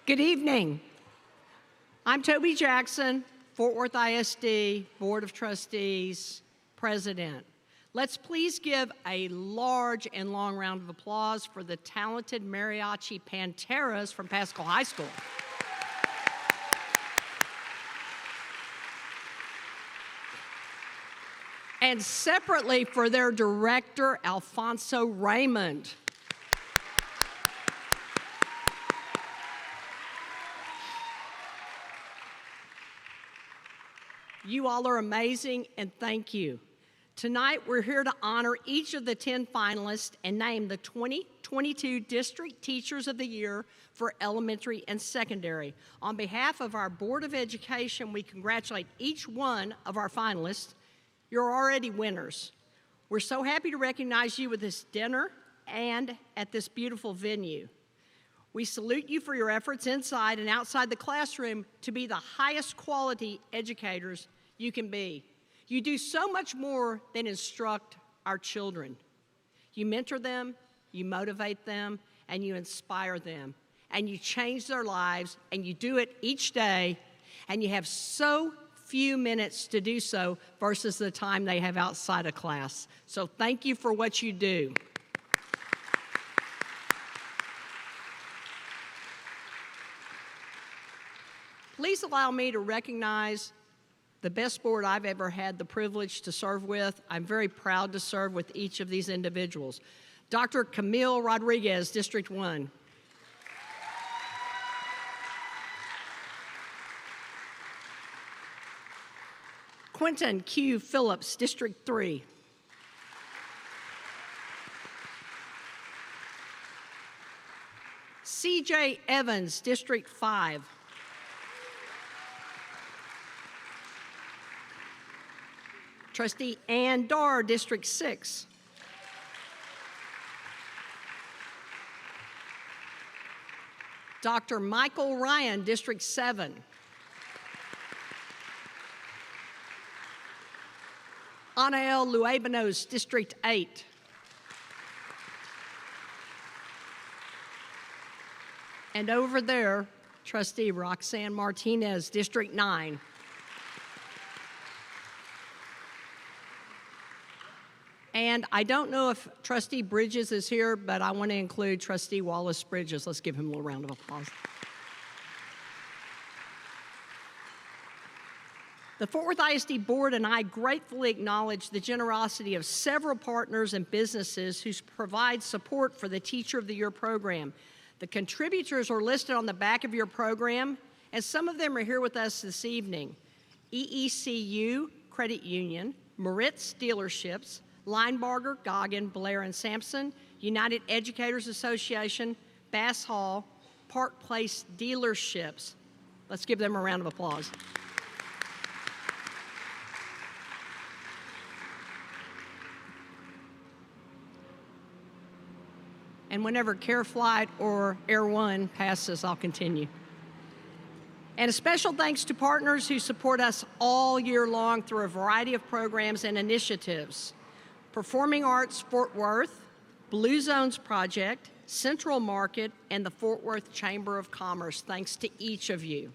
Good evening. I'm Toby Jackson, Fort Worth ISD Board of Trustees President. Let's please give a large and long round of applause for the talented Mariachi Panteras from Pascal High School. And separately for their director, Alfonso Raymond. You all are amazing, and thank you. Tonight, we're here to honor each of the 10 finalists and name the 2022 District Teachers of the Year for elementary and secondary. On behalf of our Board of Education, we congratulate each one of our finalists. You're already winners. We're so happy to recognize you with this dinner and at this beautiful venue. We salute you for your efforts inside and outside the classroom to be the highest quality educators you can be. You do so much more than instruct our children. You mentor them, you motivate them, and you inspire them, and you change their lives, and you do it each day, and you have so few minutes to do so versus the time they have outside of class. So thank you for what you do. Please allow me to recognize the best board I've ever had the privilege to serve with. I'm very proud to serve with each of these individuals. Dr. Camille Rodriguez, District 1. Quentin Q. Phillips, District 3. C.J. Evans, District 5. Trustee Ann Darr, District 6. Dr. Michael Ryan, District 7. Anael Luebanos, District 8. And over there, Trustee Roxanne Martinez, District 9. And I don't know if Trustee Bridges is here, but I want to include Trustee Wallace Bridges. Let's give him a little round of applause. The Fort Worth ISD Board and I gratefully acknowledge the generosity of several partners and businesses who provide support for the Teacher of the Year program. The contributors are listed on the back of your program, and some of them are here with us this evening. EECU Credit Union, Moritz Dealerships, Linebarger, Goggin, Blair and Sampson, United Educators Association, Bass Hall, Park Place Dealerships. Let's give them a round of applause. And whenever Care Flight or Air One passes, I'll continue. And a special thanks to partners who support us all year long through a variety of programs and initiatives. Performing Arts Fort Worth, Blue Zones Project, Central Market, and the Fort Worth Chamber of Commerce. Thanks to each of you.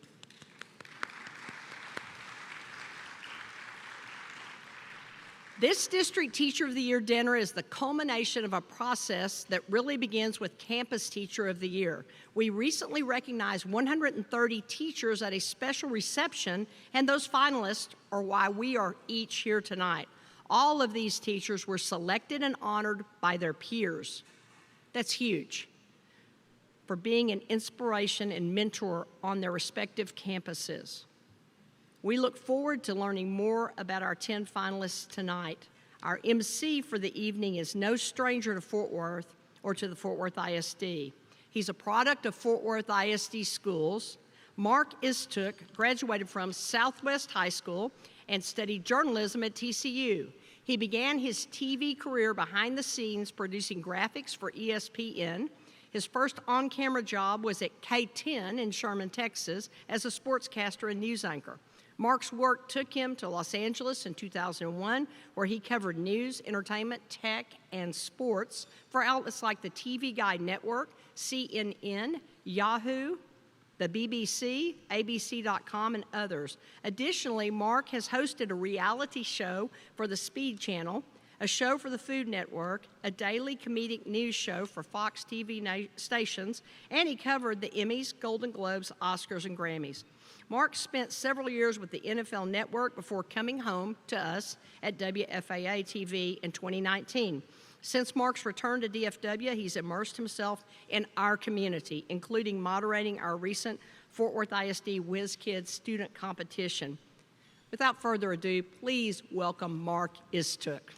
This District Teacher of the Year dinner is the culmination of a process that really begins with Campus Teacher of the Year. We recently recognized 130 teachers at a special reception, and those finalists are why we are each here tonight. All of these teachers were selected and honored by their peers. That's huge for being an inspiration and mentor on their respective campuses. We look forward to learning more about our 10 finalists tonight. Our MC for the evening is no stranger to Fort Worth or to the Fort Worth ISD. He's a product of Fort Worth ISD schools. Mark Istook graduated from Southwest High School and studied journalism at TCU. He began his TV career behind the scenes producing graphics for ESPN. His first on-camera job was at K10 in Sherman, Texas as a sportscaster and news anchor. Mark's work took him to Los Angeles in 2001, where he covered news, entertainment, tech, and sports for outlets like the TV Guide Network, CNN, Yahoo, the BBC, ABC.com, and others. Additionally, Mark has hosted a reality show for the Speed Channel, a show for the Food Network, a daily comedic news show for Fox TV stations, and he covered the Emmys, Golden Globes, Oscars, and Grammys. Mark spent several years with the NFL Network before coming home to us at WFAA TV in 2019. Since Mark's return to DFW, he's immersed himself in our community, including moderating our recent Fort Worth ISD WISD student competition. Without further ado, please welcome Mark Istook.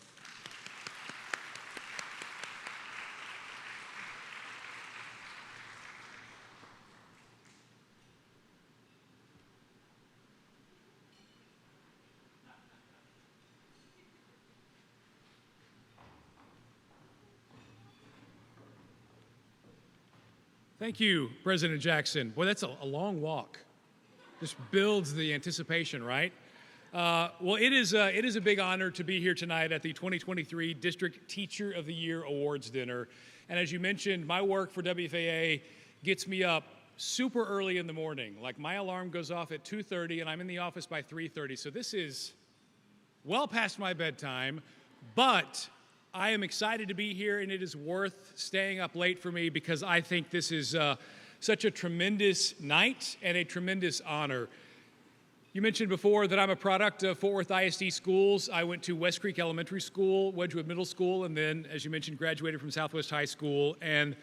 Thank you, President Jackson. Boy, that's a long walk. Just builds the anticipation, right? Well, it is a big honor to be here tonight at the 2023 District Teacher of the Year Awards Dinner. And as you mentioned, my work for WFAA gets me up super early in the morning. Like my alarm goes off at 2:30 and I'm in the office by 3:30. So this is well past my bedtime, but I am excited to be here, and it is worth staying up late for me because I think this is such a tremendous night and a tremendous honor. You mentioned before that I'm a product of Fort Worth ISD schools. I went to West Creek Elementary School, Wedgwood Middle School, and then, as you mentioned, graduated from Southwest High School. And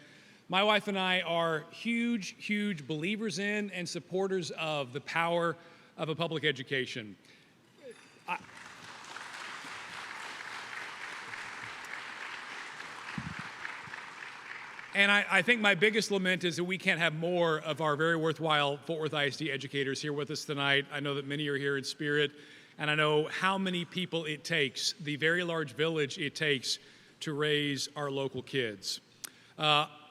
my wife and I are huge, huge believers in and supporters of the power of a public education. And I think my biggest lament is that we can't have more of our very worthwhile Fort Worth ISD educators here with us tonight. I know that many are here in spirit, and I know how many people it takes, the very large village it takes to raise our local kids.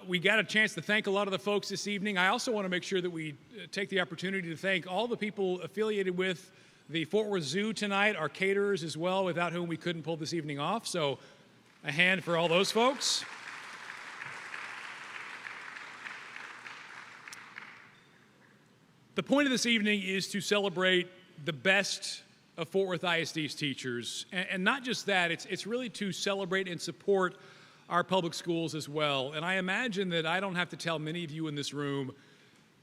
We got a chance to thank a lot of the folks this evening. I also want to make sure that we take the opportunity to thank all the people affiliated with the Fort Worth Zoo tonight, our caterers as well, without whom we couldn't pull this evening off. So a hand for all those folks. The point of this evening is to celebrate the best of Fort Worth ISD's teachers. And not just that, it's really to celebrate and support our public schools as well. And I imagine that I don't have to tell many of you in this room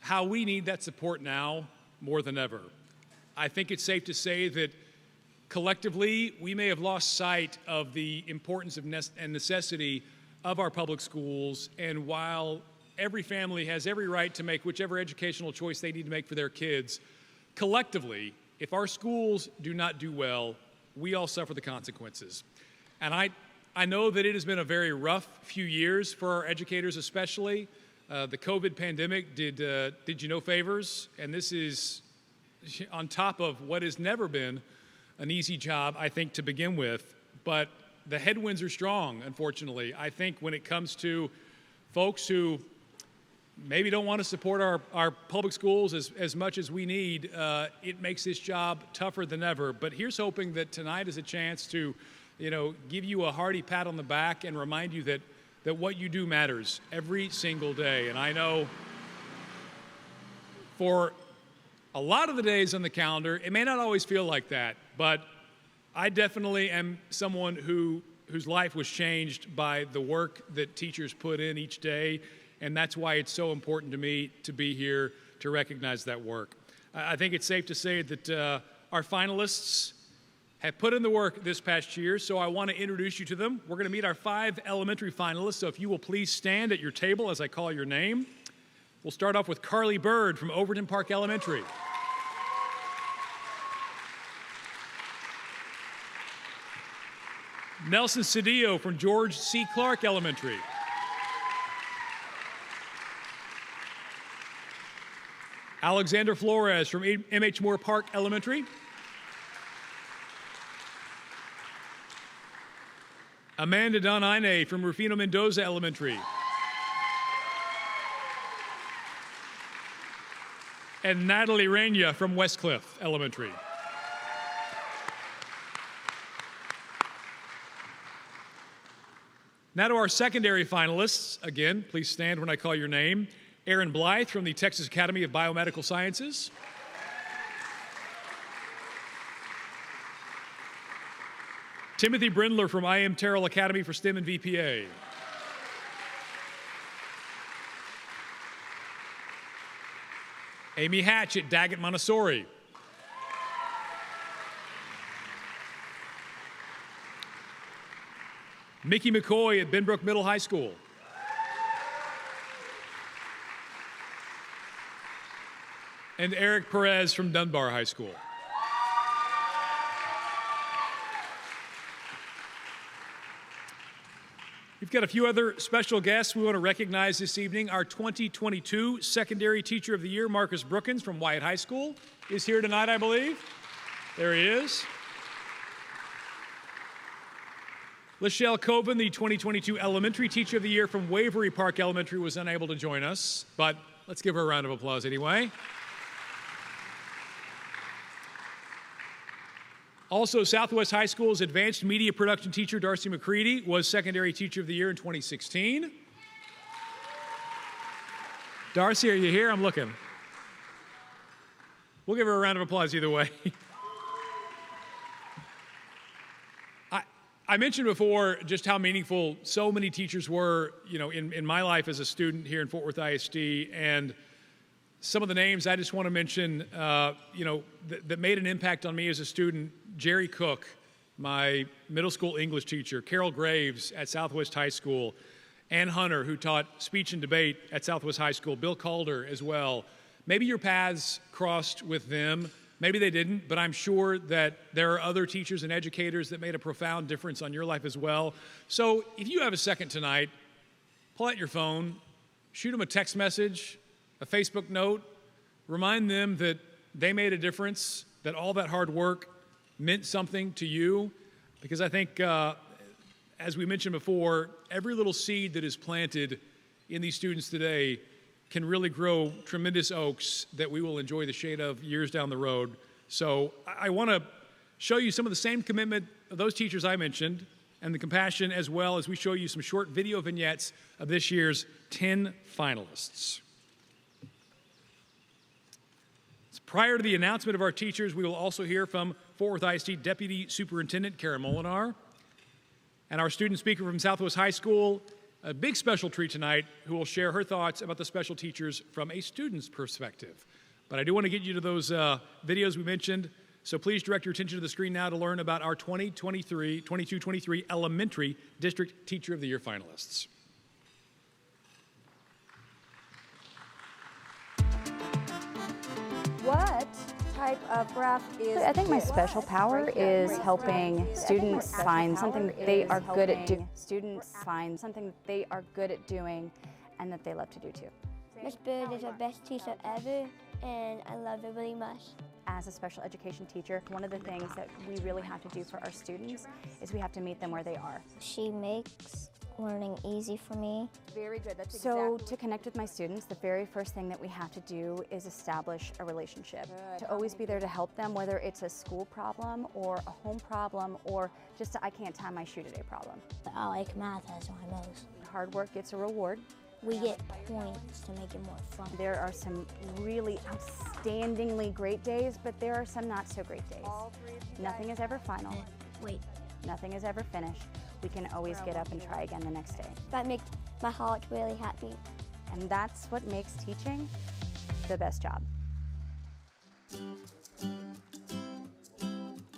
how we need that support now more than ever. I think it's safe to say that collectively, we may have lost sight of the importance and necessity of our public schools. And while every family has every right to make whichever educational choice they need to make for their kids, collectively, if our schools do not do well, we all suffer the consequences. And I know that it has been a very rough few years for our educators especially. The COVID pandemic did you no favors, and this is on top of what has never been an easy job, I think, to begin with. But the headwinds are strong, unfortunately. I think when it comes to folks who maybe don't want to support our public schools as much as we need, it makes this job tougher than ever. But here's hoping that tonight is a chance to, give you a hearty pat on the back and remind you that what you do matters every single day. And I know for a lot of the days on the calendar, it may not always feel like that, but I definitely am someone whose life was changed by the work that teachers put in each day. And that's why it's so important to me to be here to recognize that work. I think it's safe to say that our finalists have put in the work this past year, so I want to introduce you to them. We're going to meet our 5 elementary finalists, so if you will please stand at your table as I call your name. We'll start off with Carly Bird from Overton Park Elementary. Nelson Cedillo from George C. Clark Elementary. Alexander Flores from M.H. Moore Park Elementary. Amanda Donaine from Rufino Mendoza Elementary. And Natalie Reyna from Westcliff Elementary. Now to our secondary finalists. Again, please stand when I call your name. Aaron Blythe from the Texas Academy of Biomedical Sciences. Timothy Brindler from I.M. Terrell Academy for STEM and VPA. Amy Hatch at Daggett Montessori. Mickey McCoy at Benbrook Middle High School. And Eric Perez from Dunbar High School. We've got a few other special guests we want to recognize this evening. Our 2022 Secondary Teacher of the Year, Marcus Brookins from Wyatt High School, is here tonight, I believe. There he is. Lachelle Coven, the 2022 Elementary Teacher of the Year from Waverly Park Elementary, was unable to join us, but let's give her a round of applause anyway. Also, Southwest High School's Advanced Media Production Teacher, Darcy McCready, was Secondary Teacher of the Year in 2016. Darcy, are you here? I'm looking. We'll give her a round of applause either way. I mentioned before just how meaningful so many teachers were, in my life as a student here in Fort Worth ISD, and some of the names I just want to mention, that made an impact on me as a student. Jerry Cook, my middle school English teacher, Carol Graves at Southwest High School, Ann Hunter, who taught speech and debate at Southwest High School, Bill Calder as well. Maybe your paths crossed with them, maybe they didn't, but I'm sure that there are other teachers and educators that made a profound difference on your life as well. So if you have a second tonight, pull out your phone, shoot them a text message, a Facebook note, remind them that they made a difference, that all that hard work meant something to you, because I think, as we mentioned before, every little seed that is planted in these students today can really grow tremendous oaks that we will enjoy the shade of years down the road. So I want to show you some of the same commitment of those teachers I mentioned and the compassion, as well as we show you some short video vignettes of this year's 10 finalists. Prior to the announcement of our teachers, we will also hear from Fort Worth ISD Deputy Superintendent Karen Molinar and our student speaker from Southwest High School, a big special treat tonight, who will share her thoughts about the special teachers from a student's perspective. But I do want to get you to those videos we mentioned, so please direct your attention to the screen now to learn about our 22-23 Elementary District Teacher of the Year finalists. What type of craft is I think my this? special power is helping students find something that they are good at doing. Students find something that they are good at doing and that they love to do too. Miss Bird is the best teacher ever, and I love her really much. As a special education teacher, one of the things that we really have to do for our students is we have to meet them where they are. She makes learning easy for me. Very good. That's So to connect with my students, the very first thing that we have to do is establish a relationship. Good. To always be there to help them, whether it's a school problem or a home problem or just a I can't tie my shoe today problem. I like math as my most. Hard work gets a reward. We get points to make it more fun. There are some really outstandingly great days, but there are some not so great days. Nothing is ever final. Wait, Nothing is ever finished. We can always get up and try again the next day. that makes my heart really happy. And that's what makes teaching the best job.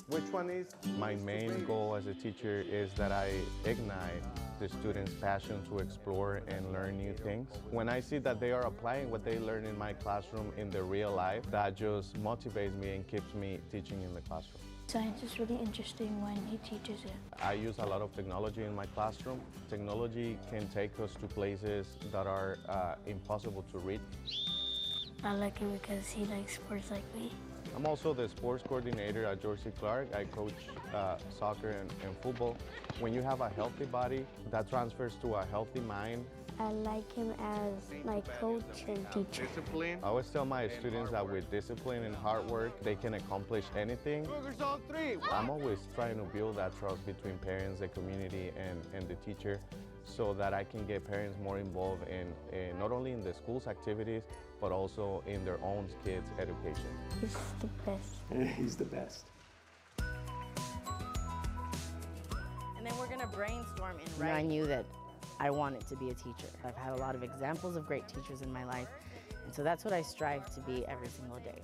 Which one is? My main goal as a teacher is that I ignite the students' passion to explore and learn new things. When I see that they are applying what they learn in my classroom in the real life, that just motivates me and keeps me teaching in the classroom. Science is really interesting when he teaches it. I use a lot of technology in my classroom. Technology can take us to places that are impossible to reach. I like him because he likes sports like me. I'm also the sports coordinator at George C. Clark. I coach soccer and football. When you have a healthy body, that transfers to a healthy mind. I like him as my coach and teacher. Discipline. I always tell my students that with discipline and hard work, they can accomplish anything. I'm always trying to build that trust between parents, the community, and the teacher. so that I can get parents more involved in not only in the school's activities, but also in their own kids' education. He's the best. He's the best. And then we're gonna brainstorm and write. I knew that I wanted to be a teacher. I've had a lot of examples of great teachers in my life, and so that's what I strive to be every single day.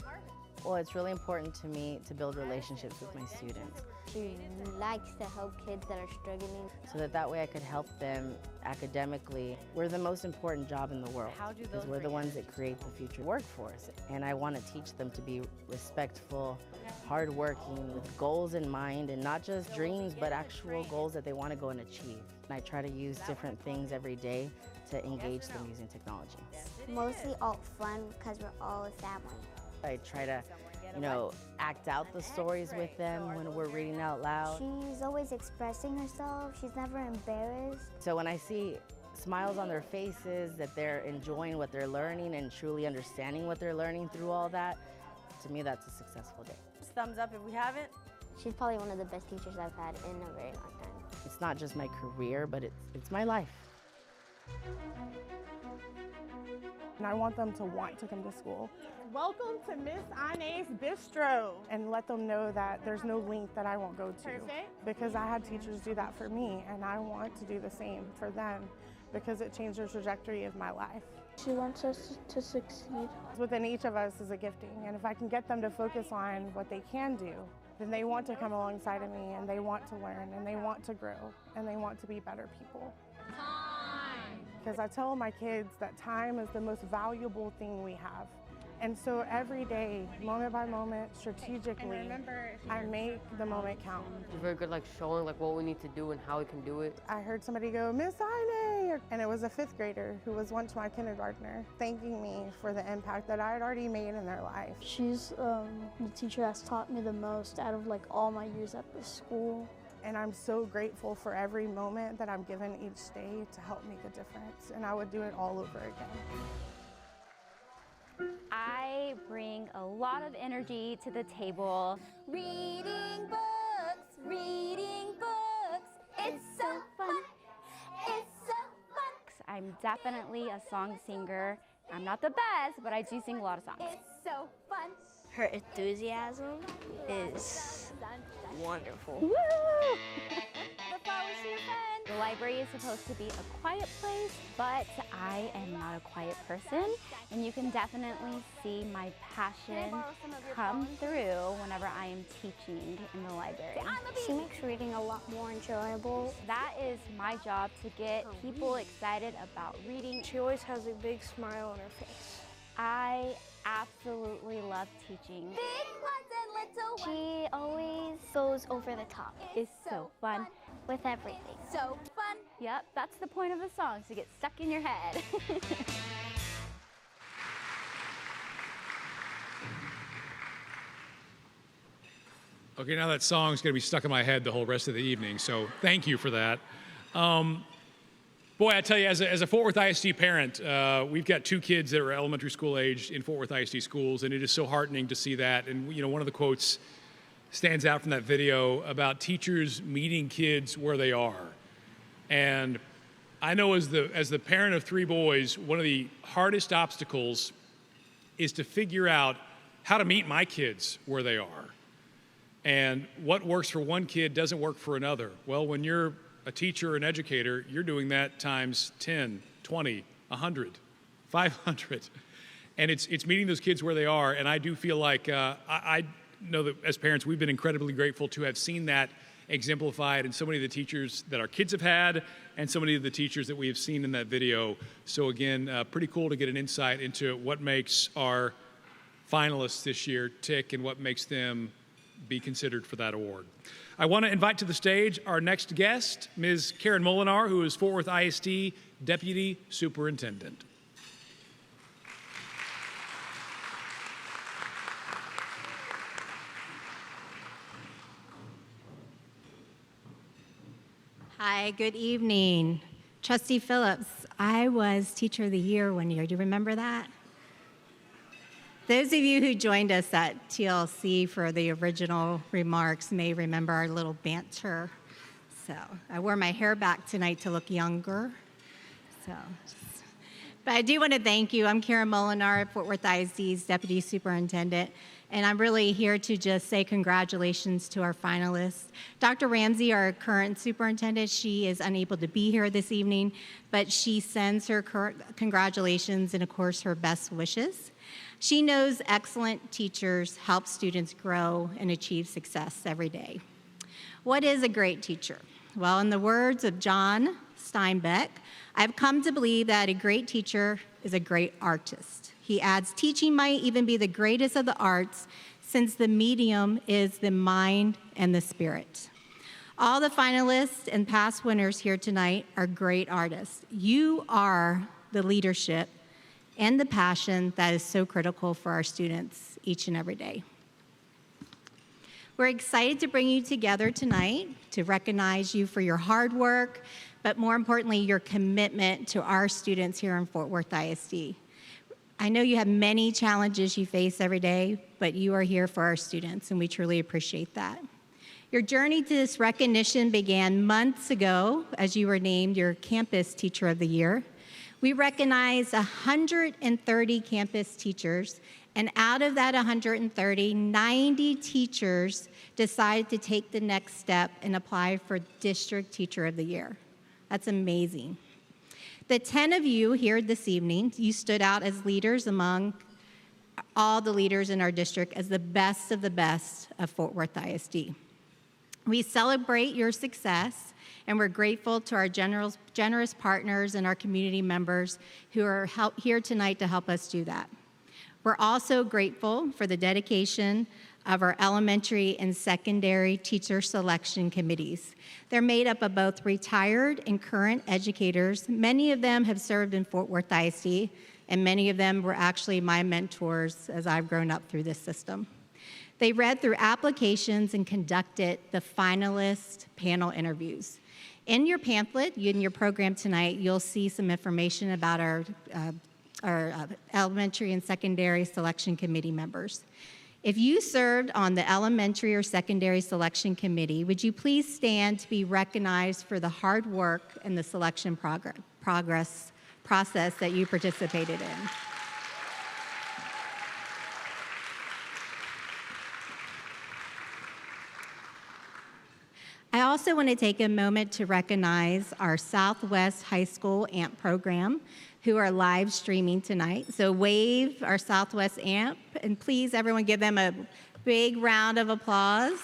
Well, it's really important to me to build relationships with my students. She likes to help kids that are struggling. So that way I could help them academically. We're the most important job in the world because we're the ones that create the future workforce. And I want to teach them to be respectful, hardworking, with goals in mind, and not just dreams, but actual goals that they want to go and achieve. And I try to use different things every day to engage them using technology. Mostly all fun because we're all a family. I try to, act out the stories with them when we're reading out loud. She's always expressing herself. She's never embarrassed. So when I see smiles on their faces, that they're enjoying what they're learning and truly understanding what they're learning through all that, to me that's a successful day. Thumbs up if we haven't. She's probably one of the best teachers I've had in a very long time. It's not just my career, but it's my life. And I want them to want to come to school. Welcome to Miss Inez's Bistro. And let them know that there's no link that I won't go to. Perfect. Because I had teachers do that for me, and I want to do the same for them because it changed the trajectory of my life. She wants us to succeed. Within each of us is a gifting, and if I can get them to focus on what they can do, then they want to come alongside of me, and they want to learn, and they want to grow, and they want to be better people. Because I tell my kids that time is the most valuable thing we have. And so every day, moment by moment, strategically, I make the moment count. She's very good showing what we need to do and how we can do it. I heard somebody go, Miss Inez, and it was a 5th grader who was once my kindergartner, thanking me for the impact that I had already made in their life. She's the teacher that's taught me the most out of all my years at this school. And I'm so grateful for every moment that I'm given each day to help make a difference. And I would do it all over again. I bring a lot of energy to the table. Reading books, it's so fun, it's so fun. I'm definitely a song singer. I'm not the best, but I do sing a lot of songs. It's so fun. Her enthusiasm is wonderful. Woo! The flowers to your friend. The library is supposed to be a quiet place, but I am not a quiet person, and you can definitely see my passion come through whenever I am teaching in the library. She makes reading a lot more enjoyable. That is my job, to get people excited about reading. She always has a big smile on her face. I absolutely love teaching. Big ones and little ones. She always goes over the top. It's so fun. With everything. So fun. Yep, that's the point of the song, to get stuck in your head. Okay, now that song's going to be stuck in my head the whole rest of the evening, so thank you for that. Boy, I tell you, as a Fort Worth ISD parent, we've got 2 kids that are elementary school aged in Fort Worth ISD schools, and it is so heartening to see that. And one of the quotes stands out from that video about teachers meeting kids where they are. And I know as the parent of 3 boys, one of the hardest obstacles is to figure out how to meet my kids where they are. And what works for one kid doesn't work for another. Well, when you're a teacher or an educator, you're doing that times 10, 20, 100, 500. And it's meeting those kids where they are. And I do feel like I know that as parents, we've been incredibly grateful to have seen that exemplified in so many of the teachers that our kids have had and so many of the teachers that we have seen in that video. So again, pretty cool to get an insight into what makes our finalists this year tick and what makes them be considered for that award. I want to invite to the stage our next guest, Ms. Karen Molinar, who is Fort Worth ISD Deputy Superintendent. Hi, good evening. Trustee Phillips, I was Teacher of the Year one year. Do you remember that? Those of you who joined us at TLC for the original remarks may remember our little banter. So I wore my hair back tonight to look younger. But I do want to thank you. I'm Karen Molinar, Fort Worth ISD's Deputy Superintendent, and I'm really here to just say congratulations to our finalists. Dr. Ramsey, our current superintendent, she is unable to be here this evening, but she sends her congratulations and, of course, her best wishes. She knows excellent teachers help students grow and achieve success every day. What is a great teacher? Well, in the words of John Steinbeck, I've come to believe that a great teacher is a great artist. He adds, teaching might even be the greatest of the arts since the medium is the mind and the spirit. All the finalists and past winners here tonight are great artists. You are the leadership and the passion that is so critical for our students each and every day. We're excited to bring you together tonight to recognize you for your hard work, but more importantly, your commitment to our students here in Fort Worth ISD. I know you have many challenges you face every day, but you are here for our students, and we truly appreciate that. Your journey to this recognition began months ago as you were named your Campus Teacher of the Year. We recognized 130 campus teachers, and out of that 130, 90 teachers decided to take the next step and apply for District Teacher of the Year. That's amazing. The 10 of you here this evening, you stood out as leaders among all the leaders in our district as the best of Fort Worth ISD. We celebrate your success, and we're grateful to our generous partners and our community members who are here tonight to help us do that. We're also grateful for the dedication of our elementary and secondary teacher selection committees. They're made up of both retired and current educators. Many of them have served in Fort Worth ISD, and many of them were actually my mentors as I've grown up through this system. They read through applications and conducted the finalist panel interviews. In your pamphlet, in your program tonight, you'll see some information about our elementary and secondary selection committee members. If you served on the elementary or secondary selection committee, would you please stand to be recognized for the hard work and the selection process that you participated in? I also want to take a moment to recognize our Southwest High School AMP program who are live streaming tonight. So wave our Southwest AMP, and please everyone give them a big round of applause.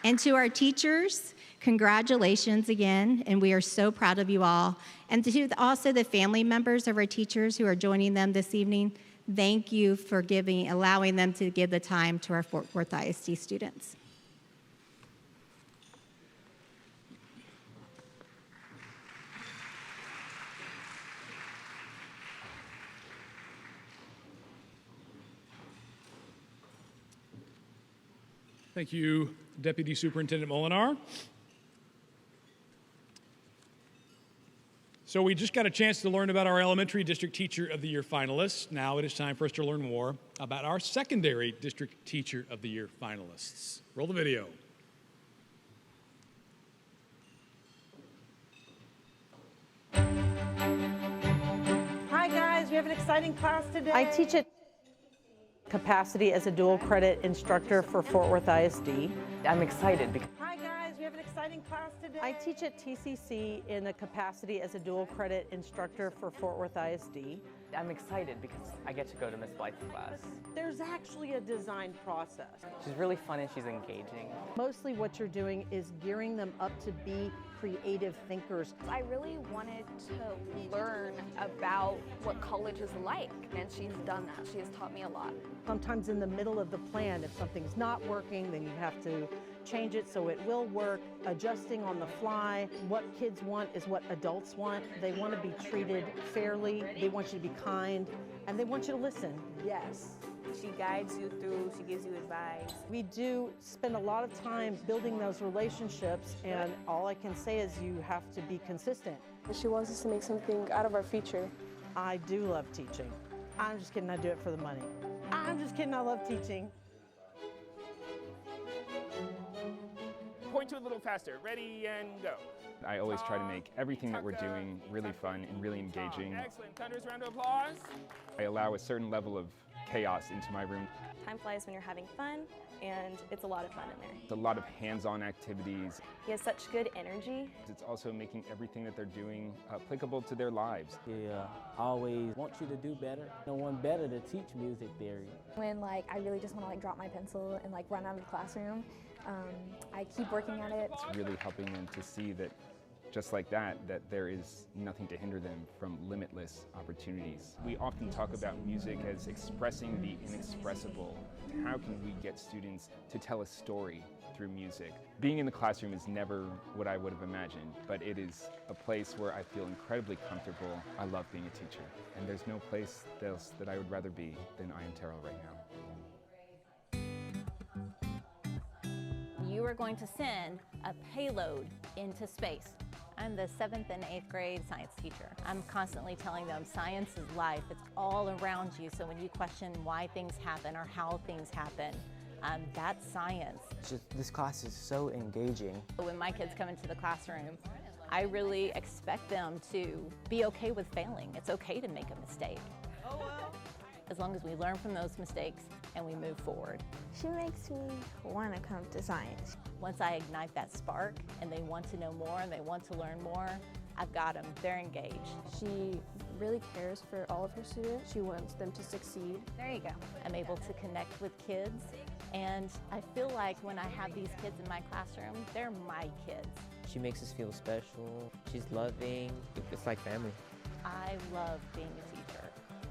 And to our teachers, congratulations again, and we are so proud of you all. And to also the family members of our teachers who are joining them this evening, thank you for allowing them to give the time to our Fort Worth ISD students. Thank you, Deputy Superintendent Molinar. So we just got a chance to learn about our Elementary District Teacher of the Year finalists. Now it is time for us to learn more about our Secondary District Teacher of the Year finalists. Roll the video. Hi guys, we have an exciting class today. I teach at capacity as a dual credit instructor for Fort Worth ISD. I'm excited because Hi guys, we have an exciting class today. I teach at TCC in a capacity as a dual credit instructor for Fort Worth ISD. I'm excited because I get to go to Miss Blythe's class. There's actually a design process. She's really fun and she's engaging. Mostly what you're doing is gearing them up to be creative thinkers. I really wanted to learn about what college is like, and she's done that. She has taught me a lot. Sometimes in the middle of the plan, if something's not working, then you have to change it so it will work. Adjusting on the fly. What kids want is what adults want. They want to be treated fairly. They want you to be kind, and they want you to listen. Yes. She guides you through, she gives you advice. We do spend a lot of time building those relationships, and all I can say is you have to be consistent. She wants us to make something out of our future. I do love teaching. I'm just kidding, I do it for the money. I'm just kidding, I love teaching. going to a little faster. Ready and go. I always try to make everything that we're doing really fun and really engaging. Excellent. Thunderous round of applause. I allow a certain level of chaos into my room. Time flies when you're having fun, and it's a lot of fun in there. It's a lot of hands-on activities. He has such good energy. It's also making everything that they're doing applicable to their lives. He always wants you to do better. No one better to teach music theory. When I really just want to drop my pencil and run out of the classroom, I keep working at it. It's really helping them to see that just like that there is nothing to hinder them from limitless opportunities. We often talk about music as expressing the inexpressible. How can we get students to tell a story through music? Being in the classroom is never what I would have imagined, but it is a place where I feel incredibly comfortable. I love being a teacher, and there's no place else that I would rather be than I am Terrell right now. You are going to send a payload into space. I'm the 7th and 8th grade science teacher. I'm constantly telling them science is life. It's all around you. So when you question why things happen or how things happen, that's science. This class is so engaging. When my kids come into the classroom, I really expect them to be okay with failing. It's okay to make a mistake. As long as we learn from those mistakes and we move forward. She makes me want to come to science. Once I ignite that spark and they want to know more and they want to learn more, I've got them, they're engaged. She really cares for all of her students. She wants them to succeed. There you go. I'm able to connect with kids, and I feel like when I have these kids in my classroom, they're my kids. She makes us feel special. She's loving. It's like family. I love being a teacher.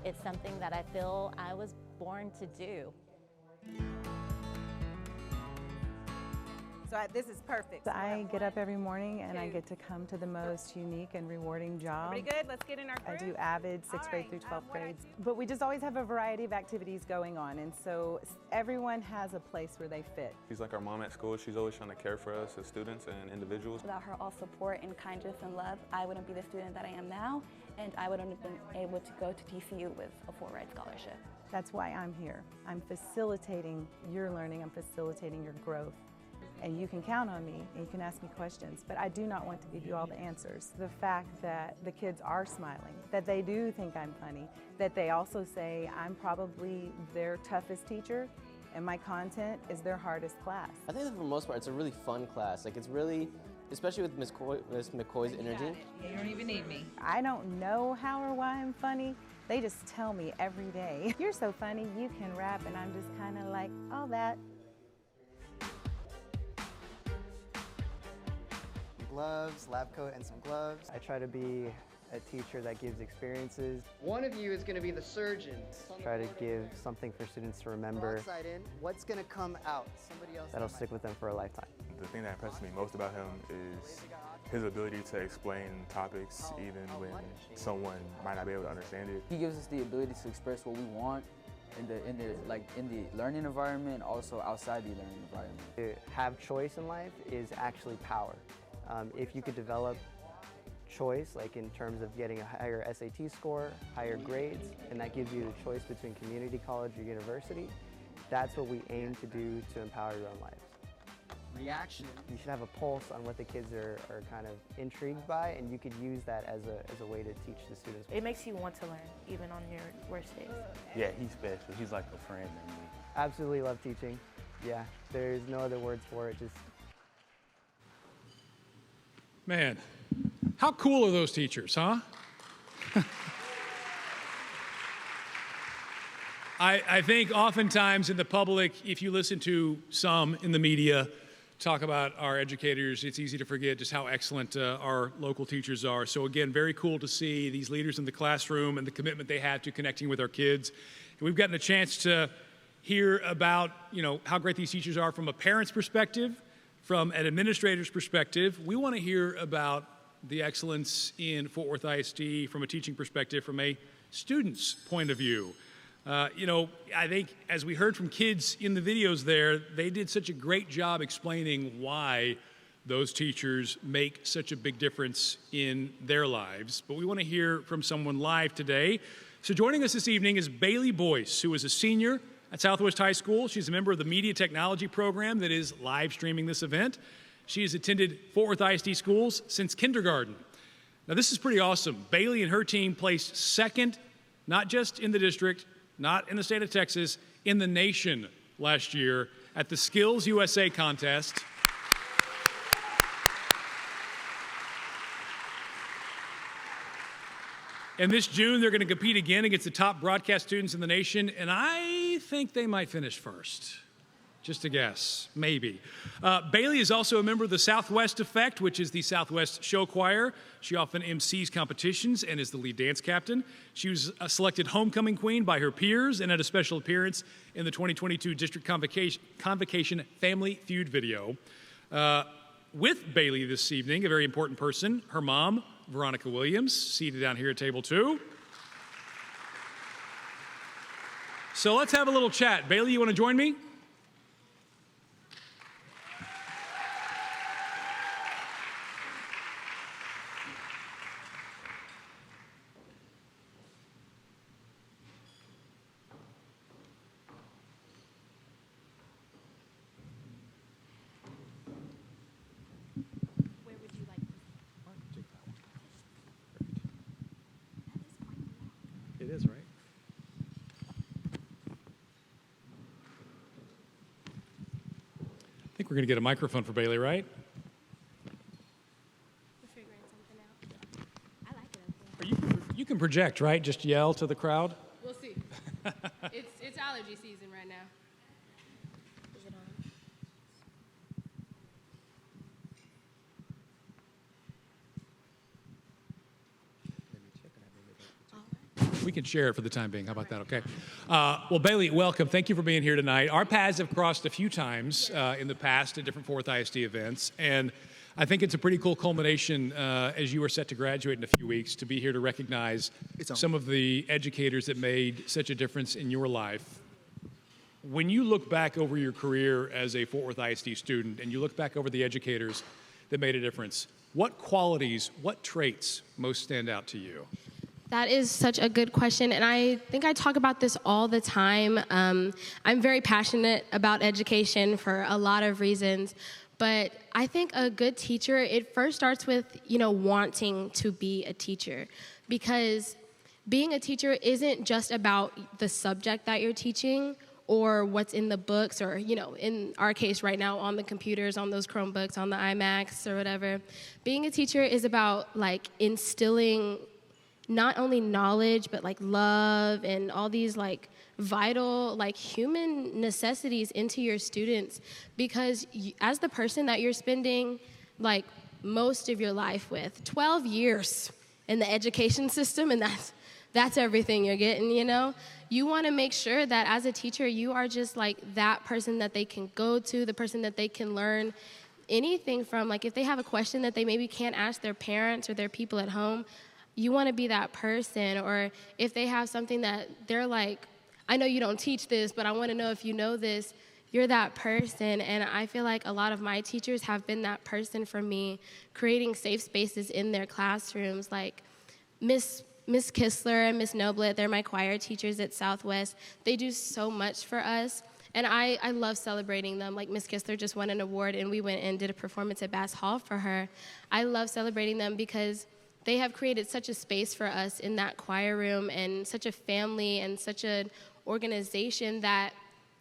It's something that I feel I was born to do. So this is perfect. I get up every morning and I get to come to the most unique and rewarding job. Pretty good, let's get in our group. I do AVID, 6th grade through 12th grades. But we just always have a variety of activities going on, and so everyone has a place where they fit. She's like our mom at school. She's always trying to care for us as students and individuals. Without her all support and kindness and love, I wouldn't be the student that I am now, and I wouldn't have been able to go to TCU with a full-ride scholarship. That's why I'm here. I'm facilitating your learning, I'm facilitating your growth. And you can count on me, and you can ask me questions, but I do not want to give you all the answers. The fact that the kids are smiling, that they do think I'm funny, that they also say I'm probably their toughest teacher, and my content is their hardest class. I think that for the most part, it's a really fun class. It's really, especially with Ms. McCoy's energy. You don't even need me. I don't know how or why I'm funny. They just tell me every day, you're so funny, you can rap, and I'm just kind of like, all that. Gloves, lab coat, and some gloves. I try to be a teacher that gives experiences. One of you is going to be the surgeon. Try to give something for students to remember. What's going to come out? Somebody else that'll stick with them for a lifetime. The thing that impresses me most about him is his ability to explain topics even when someone might not be able to understand it. He gives us the ability to express what we want in the learning environment, also outside the learning environment. To have choice in life is actually power. If you could develop choice, like in terms of getting a higher SAT score, higher grades, and that gives you the choice between community college or university, that's what we aim to do to empower your own lives. Reaction. You should have a pulse on what the kids are kind of intrigued by, and you could use that as a way to teach the students. It makes you want to learn, even on your worst days. Yeah, he's special. He's like a friend to me. Absolutely love teaching. Yeah, there's no other words for it. Just Man, how cool are those teachers, huh? I think oftentimes in the public, if you listen to some in the media talk about our educators, it's easy to forget just how excellent our local teachers are. So again, very cool to see these leaders in the classroom and the commitment they have to connecting with our kids. And we've gotten a chance to hear about, how great these teachers are from a parent's perspective, from an administrator's perspective. We want to hear about the excellence in Fort Worth ISD from a teaching perspective, from a student's point of view. I think as we heard from kids in the videos there, they did such a great job explaining why those teachers make such a big difference in their lives. But we want to hear from someone live today. So joining us this evening is Bailey Boyce, who is a senior at Southwest High School. She's a member of the Media Technology program that is live streaming this event. She has attended Fort Worth ISD schools since kindergarten. Now, this is pretty awesome. Bailey and her team placed second, not just in the district, not in the state of Texas, in the nation last year at the Skills USA contest. And this June, they're going to compete again against the top broadcast students in the nation, and I think they might finish first. Just a guess, maybe. Bailey is also a member of the Southwest Effect, which is the Southwest Show Choir. She often MCs competitions and is the lead dance captain. She was selected homecoming queen by her peers and had a special appearance in the 2022 District Convocation Family Feud video. With Bailey this evening, a very important person, her mom, Veronica Williams, seated down here at table 2. So let's have a little chat. Bailey, you want to join me? It is, right? I think we're going to get a microphone for Bailey, right? We're figuring something out. I like it up there. You can project, right? Just yell to the crowd? We'll see. It's allergy season right now. Is it on? We can share it for the time being. How about that? Okay. Well, Bailey, welcome. Thank you for being here tonight. Our paths have crossed a few times in the past at different Fort Worth ISD events, and I think it's a pretty cool culmination as you are set to graduate in a few weeks to be here to recognize some of the educators that made such a difference in your life. When you look back over your career as a Fort Worth ISD student and you look back over the educators that made a difference, what qualities, what traits most stand out to you? That is such a good question, and I think I talk about this all the time. I'm very passionate about education for a lot of reasons, but I think a good teacher, it first starts with, wanting to be a teacher, because being a teacher isn't just about the subject that you're teaching or what's in the books or, in our case right now on the computers, on those Chromebooks, on the iMacs or whatever. Being a teacher is about instilling not only knowledge, but love and all these vital human necessities into your students, because as the person that you're spending most of your life with, 12 years in the education system, and that's everything you're getting, you want to make sure that as a teacher, you are just that person that they can go to, the person that they can learn anything from. If they have a question that they maybe can't ask their parents or their people at home, you want to be that person. Or if they have something that they're I know you don't teach this, but I want to know if you know this, you're that person. And I feel like a lot of my teachers have been that person for me, creating safe spaces in their classrooms. Miss Kistler and Miss Noblet, they're my choir teachers at Southwest. They do so much for us, and I love celebrating them. Miss Kistler just won an award, and we went and did a performance at Bass Hall for her. I love celebrating them because they have created such a space for us in that choir room and such a family and such an organization that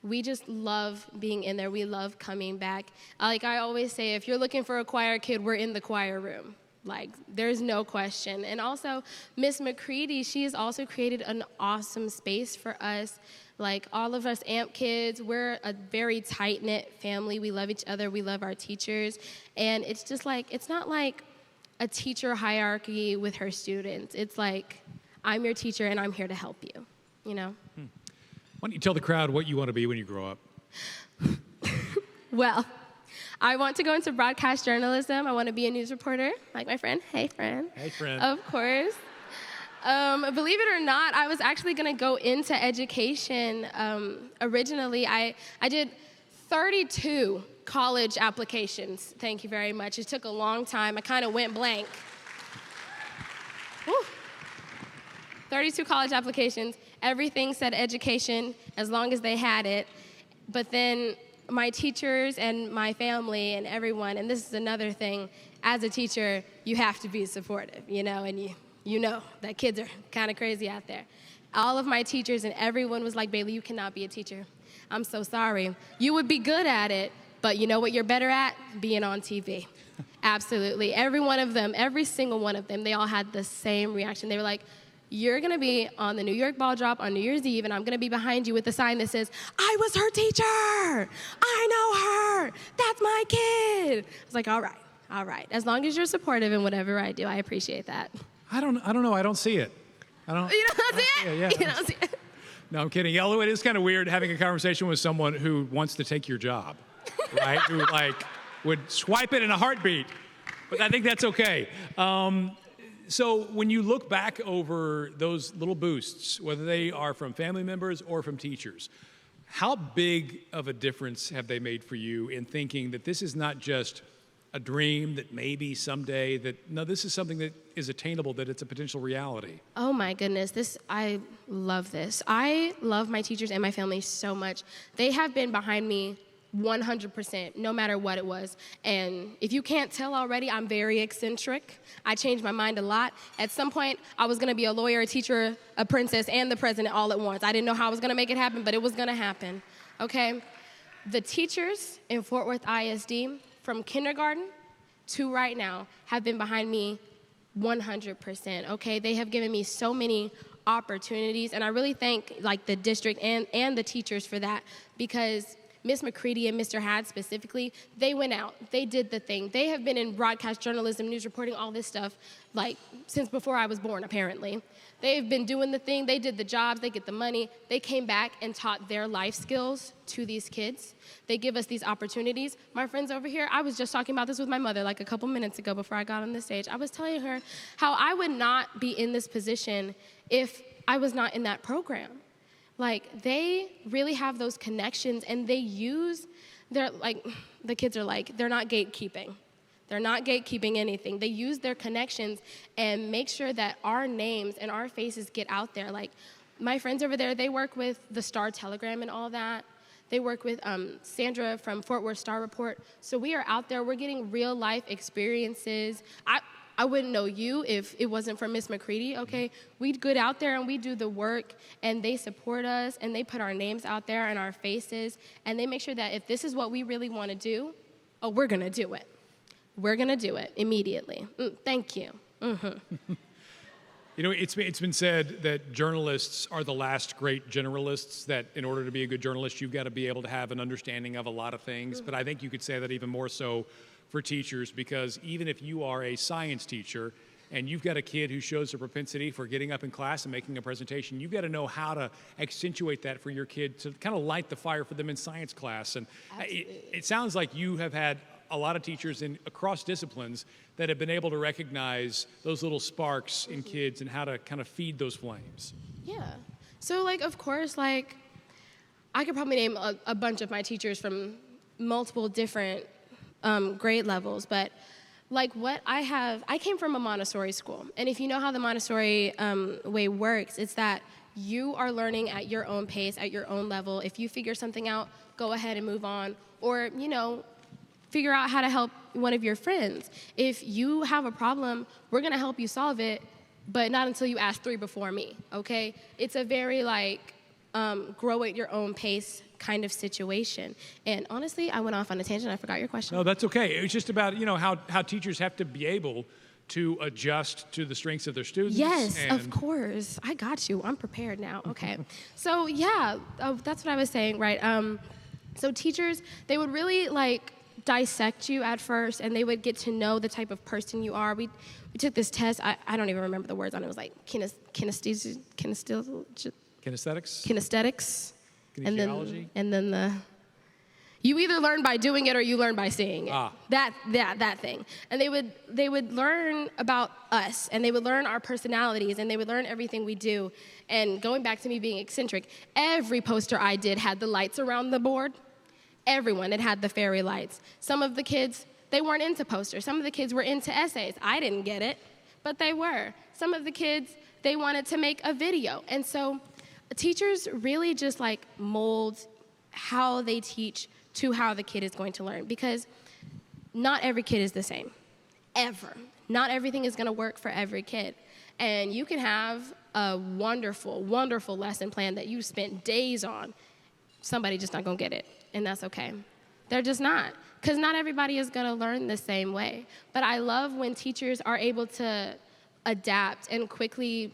we just love being in there. We love coming back. I always say, if you're looking for a choir kid, we're in the choir room. There's no question. And also, Miss McCready, she has also created an awesome space for us. All of us AMP kids, we're a very tight-knit family. We love each other. We love our teachers. And it's just it's not a teacher hierarchy with her students. It's I'm your teacher and I'm here to help you, Why don't you tell the crowd what you want to be when you grow up? Well, I want to go into broadcast journalism. I want to be a news reporter, like my friend. Hey, friend. Hey, friend. Of course. Believe it or not, I was actually going to go into education. Originally, I did 32 college applications. Thank you very much. It took a long time. I kind of went blank. Woo. 32 college applications. Everything said education as long as they had it. But then my teachers and my family and everyone, and this is another thing, as a teacher, you have to be supportive, and you know that kids are kind of crazy out there. All of my teachers and everyone was like, Bailey, you cannot be a teacher. I'm so sorry. You would be good at it, but you know what you're better at? Being on TV. Absolutely. Every one of them, every single one of them, they all had the same reaction. They were like, you're going to be on the New York ball drop on New Year's Eve, and I'm going to be behind you with a sign that says, I was her teacher. I know her. That's my kid. I was like, all right. As long as you're supportive in whatever I do, I appreciate that. I don't know. I don't see it. You don't see it? Yeah. You don't see it? No, I'm kidding. Although it is kind of weird having a conversation with someone who wants to take your job, right? Who would swipe it in a heartbeat. But I think that's okay. So when you look back over those little boosts, whether they are from family members or from teachers, how big of a difference have they made for you in thinking that this is not just a dream, that maybe someday, this is something that is attainable, that it's a potential reality? Oh my goodness, I love this. I love my teachers and my family so much. They have been behind me 100%, no matter what it was. And if you can't tell already, I'm very eccentric. I changed my mind a lot. At some point, I was gonna be a lawyer, a teacher, a princess, and the president all at once. I didn't know how I was gonna make it happen, but it was gonna happen, okay? The teachers in Fort Worth ISD, from kindergarten to right now, have been behind me 100%, okay? They have given me so many opportunities, and I really thank the district and the teachers for that, because Miss McCready and Mr. Had specifically, they went out, they did the thing. They have been in broadcast journalism, news reporting, all this stuff, since before I was born, apparently. They've been doing the thing, they did the jobs, they get the money. They came back and taught their life skills to these kids. They give us these opportunities. My friends over here, I was just talking about this with my mother a couple minutes ago before I got on the stage. I was telling her how I would not be in this position if I was not in that program. They really have those connections, and they use the kids are they're not gatekeeping. They're not gatekeeping anything. They use their connections and make sure that our names and our faces get out there. My friends over there, they work with the Star Telegram and all that. They work with Sandra from Fort Worth Star Report. So we are out there. We're getting real life experiences. I wouldn't know you if it wasn't for Miss McCready, okay? We'd get out there and we do the work, and they support us, and they put our names out there and our faces, and they make sure that if this is what we really want to do, we're going to do it. We're going to do it immediately. Thank you. Mm-hmm. It's been said that journalists are the last great generalists, that in order to be a good journalist, you've got to be able to have an understanding of a lot of things. But I think you could say that even more so for teachers, because even if you are a science teacher and you've got a kid who shows a propensity for getting up in class and making a presentation, you've got to know how to accentuate that for your kid to kind of light the fire for them in science class. And it sounds like you have had a lot of teachers across disciplines that have been able to recognize those little sparks in kids and how to kind of feed those flames. Yeah. So, of course, I could probably name a bunch of my teachers from multiple different grade levels, but what I came from a Montessori school, and if you know how the Montessori way works, it's that you are learning at your own pace, at your own level. If you figure something out, go ahead and move on, or, figure out how to help one of your friends. If you have a problem, we're gonna help you solve it, but not until you ask 3 before me, okay? It's a very grow at your own pace kind of situation. And honestly, I went off on a tangent. I forgot your question. No, that's okay. It was just about, how teachers have to be able to adjust to the strengths of their students. Yes, of course. I got you. I'm prepared now. Okay. So yeah, that's what I was saying, right? So teachers, they would really dissect you at first, and they would get to know the type of person you are. We took this test. I don't even remember the words on it. It was kinesthetics. Kinesiology? And then you either learn by doing it or you learn by seeing it. That thing. And they would learn about us, and they would learn our personalities, and they would learn everything we do. And going back to me being eccentric, every poster I did had the lights around the board. Everyone, it had the fairy lights. Some of the kids, they weren't into posters. Some of the kids were into essays. I didn't get it, but they were. Some of the kids, they wanted to make a video. And so teachers really just mold how they teach to how the kid is going to learn, because not every kid is the same, ever. Not everything is going to work for every kid. And you can have a wonderful, wonderful lesson plan that you spent days on. Somebody just not going to get it, and that's okay. They're just not, because not everybody is going to learn the same way. But I love when teachers are able to adapt and quickly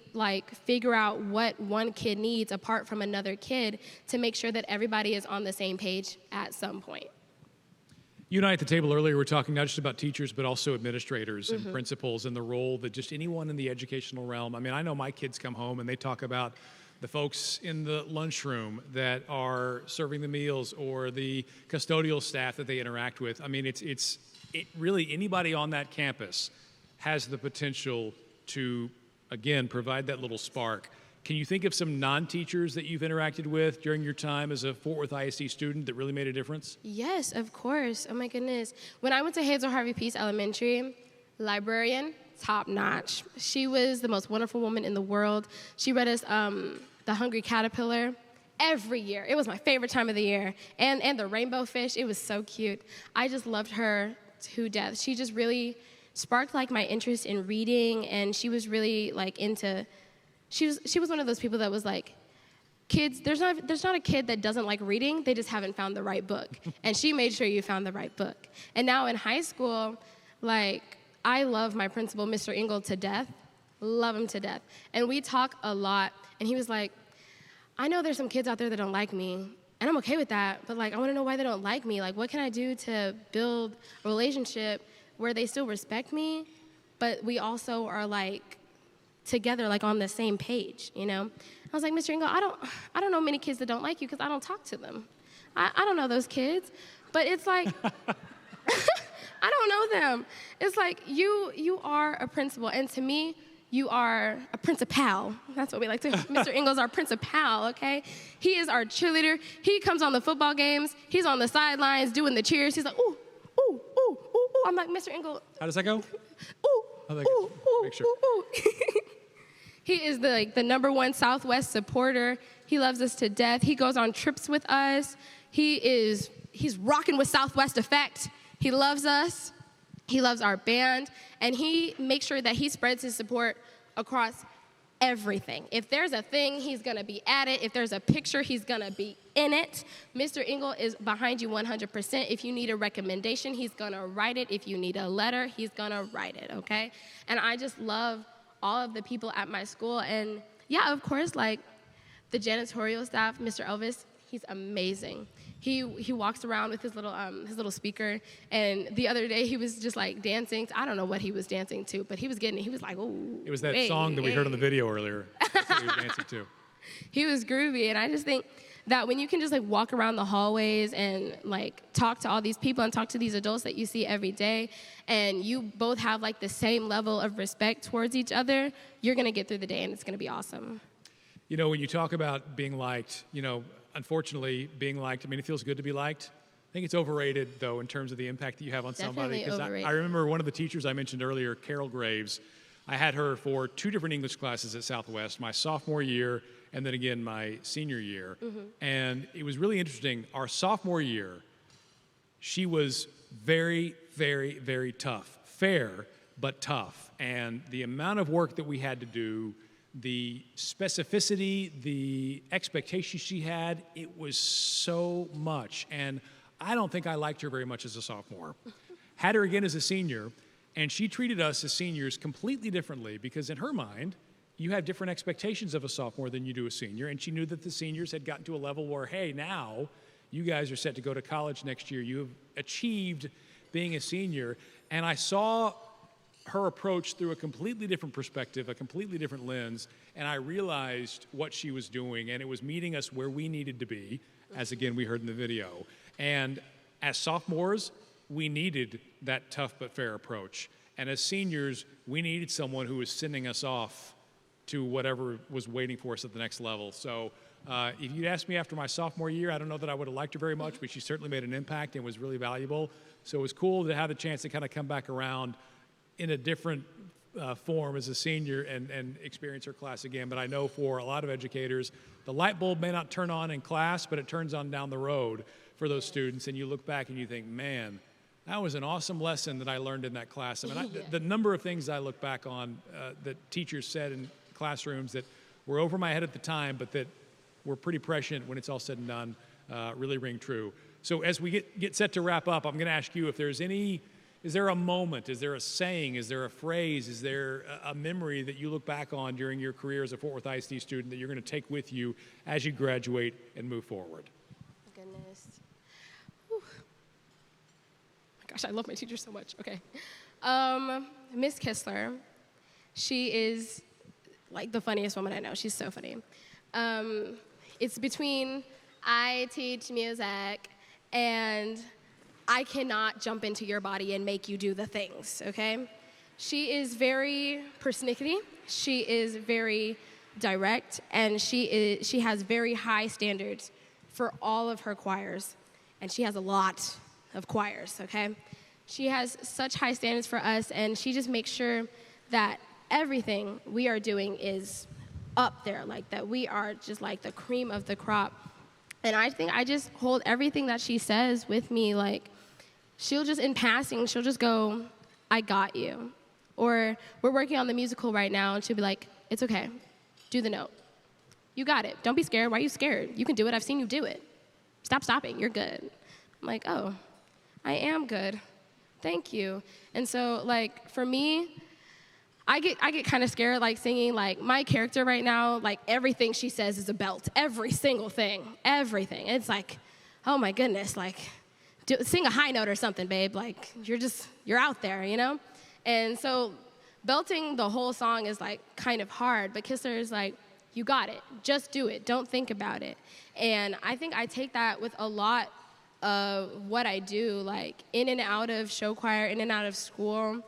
figure out what one kid needs apart from another kid to make sure that everybody is on the same page at some point. You and I at the table earlier were talking not just about teachers, but also administrators and principals and the role that just anyone in the educational realm. I mean, I know my kids come home and they talk about the folks in the lunchroom that are serving the meals or the custodial staff that they interact with. I mean, it really, anybody on that campus has the potential to, again, provide that little spark. Can you think of some non-teachers that you've interacted with during your time as a Fort Worth ISD student that really made a difference? Yes, of course. Oh my goodness. When I went to Hazel Harvey Peace Elementary, librarian, top notch. She was the most wonderful woman in the world. She read us The Hungry Caterpillar every year. It was my favorite time of the year. And the rainbow fish, it was so cute. I just loved her to death. She just really sparked my interest in reading, and she was really into. She was one of those people that was kids, there's not a kid that doesn't like reading, they just haven't found the right book. And she made sure you found the right book. And now in high school, I love my principal, Mr. Engel, to death. Love him to death. And we talk a lot, and he was like, I know there's some kids out there that don't like me, and I'm okay with that, but I want to know why they don't like me. What can I do to build a relationship where they still respect me, but we also are together, on the same page, you know? I was like, Mr. Engel, I don't know many kids that don't like you because I don't talk to them. I don't know those kids, but it's I don't know them. It's you are a principal, and to me, you are a principal. That's what we like to, Mr. Engel's our principal, okay? He is our cheerleader. He comes on the football games. He's on the sidelines doing the cheers. He's like, ooh, ooh, ooh, ooh, ooh. I'm like, Mr. Engel. How does that go? Ooh, ooh, ooh, make sure. Ooh, ooh. He is the #1 Southwest supporter. He loves us to death. He goes on trips with us. He's rocking with Southwest Effect. He loves us. He loves our band. And he makes sure that he spreads his support across everything. If there's a thing, he's going to be at it. If there's a picture, he's going to be in it. Mr. Engel is behind you 100%. If you need a recommendation, he's going to write it. If you need a letter, he's going to write it, okay? And I just love all of the people at my school. And yeah, of course, the janitorial staff, Mr. Elvis, he's amazing. He walks around with his little speaker, and the other day he was just dancing. I don't know what he was dancing to, but he was getting it. He was like, ooh. It was that song that we heard on the video earlier. That's what he was dancing to. He was groovy, and I just think that when you can just walk around the hallways and talk to all these people and talk to these adults that you see every day, and you both have the same level of respect towards each other, you're gonna get through the day, and it's gonna be awesome. You know, when you talk about being liked, unfortunately, being liked, it feels good to be liked. I think it's overrated, though, in terms of the impact that you have on somebody. Because I remember one of the teachers I mentioned earlier, Carol Graves, I had her for 2 different English classes at Southwest, my sophomore year and then again my senior year. And it was really interesting. Our sophomore year, she was very, very, very tough. Fair, but tough. And the amount of work that we had to do, the specificity, the expectations she had, it was so much. And I don't think I liked her very much as a sophomore. Had her again as a senior, and she treated us as seniors completely differently because in her mind, you have different expectations of a sophomore than you do a senior. And she knew that the seniors had gotten to a level where, hey, now you guys are set to go to college next year. You have achieved being a senior. And I saw her approach through a completely different perspective, a completely different lens, and I realized what she was doing, and it was meeting us where we needed to be, as again we heard in the video. And as sophomores, we needed that tough but fair approach. And as seniors, we needed someone who was sending us off to whatever was waiting for us at the next level. So if you'd asked me after my sophomore year, I don't know that I would have liked her very much, but she certainly made an impact and was really valuable. So it was cool to have the chance to kind of come back around in a different form as a senior and experience her class again. But I know for a lot of educators, the light bulb may not turn on in class, but it turns on down the road for those students, and you look back and you think, man, that was an awesome lesson that I learned in that class. I mean, the number of things I look back on that teachers said in classrooms that were over my head at the time, but that were pretty prescient when it's all said and done, really ring true. So as we get set to wrap up, I'm going to ask you if there's is there a moment, is there a saying, is there a phrase, is there a memory that you look back on during your career as a Fort Worth ISD student that you're going to take with you as you graduate and move forward? Goodness. Whew. Gosh, I love my teacher so much. Okay. Miss Kistler, she is like the funniest woman I know. She's so funny. It's between I teach music and I cannot jump into your body and make you do the things, okay? She is very persnickety. She is very direct, and she has very high standards for all of her choirs, and she has a lot of choirs, okay? She has such high standards for us, and she just makes sure that everything we are doing is up there, like that we are just like the cream of the crop. And I think I just hold everything that she says with me, like she'll just, in passing, she'll just go, I got you. Or we're working on the musical right now, and she'll be like, it's okay, do the note. You got it, don't be scared, why are you scared? You can do it, I've seen you do it. Stop stopping, you're good. I'm like, oh, I am good, thank you. And so like, for me, I get kind of scared, like singing, like my character right now, like everything she says is a belt, every single thing, everything. It's like, oh my goodness, like sing a high note or something, babe. Like you're out there, you know? And so belting the whole song is like kind of hard, but Kistler is like, you got it, just do it, don't think about it. And I think I take that with a lot of what I do, like in and out of show choir, in and out of school.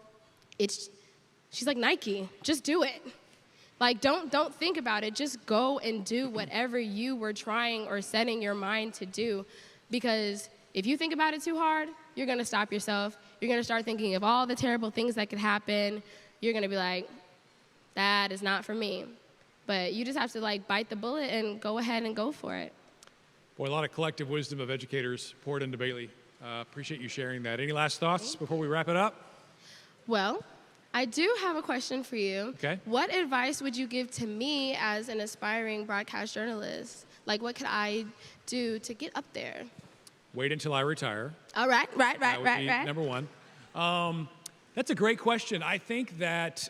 She's like, Nike, just do it. Like, don't think about it. Just go and do whatever you were trying or setting your mind to do. Because if you think about it too hard, you're going to stop yourself. You're going to start thinking of all the terrible things that could happen. You're going to be like, that is not for me. But you just have to, like, bite the bullet and go ahead and go for it. Boy, a lot of collective wisdom of educators poured into Bailey. Appreciate you sharing that. Any last thoughts before we wrap it up? Well, I do have a question for you. Okay. What advice would you give to me as an aspiring broadcast journalist? Like, what could I do to get up there? Wait until I retire. All right. That would be number one. That's a great question. I think that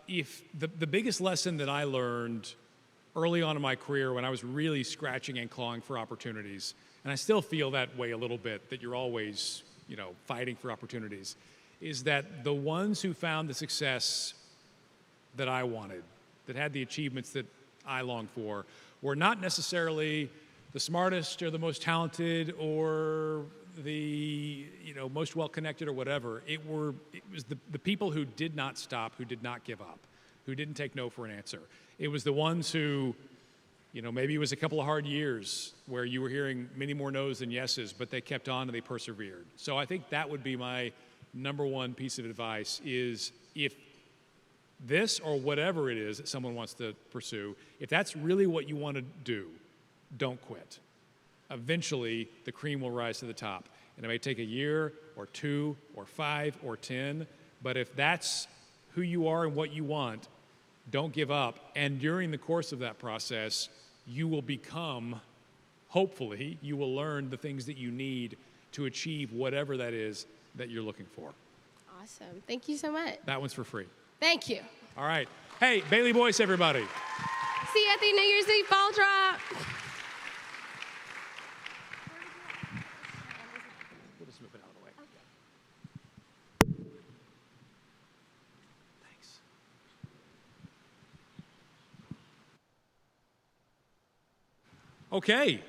if the biggest lesson that I learned early on in my career when I was really scratching and clawing for opportunities, and I still feel that way a little bit, that you're always, fighting for opportunities, is that the ones who found the success that I wanted, that had the achievements that I longed for, were not necessarily the smartest or the most talented or the most well-connected or whatever. It was the people who did not stop, who did not give up, who didn't take no for an answer. It was the ones who, maybe it was a couple of hard years where you were hearing many more no's than yeses, but they kept on and they persevered. So I think that would be my number one piece of advice is if this or whatever it is that someone wants to pursue, if that's really what you want to do, don't quit. Eventually, the cream will rise to the top. And it may take a year or 2 or 5 or 10, but if that's who you are and what you want, don't give up. And during the course of that process, you will become, hopefully, you will learn the things that you need to achieve whatever that is that you're looking for. Awesome. Thank you so much. That one's for free. Thank you. All right. Hey, Bailey Boyce, everybody. See you at the New Year's Eve ball drop. We'll just move it out of the way. Thanks. Okay.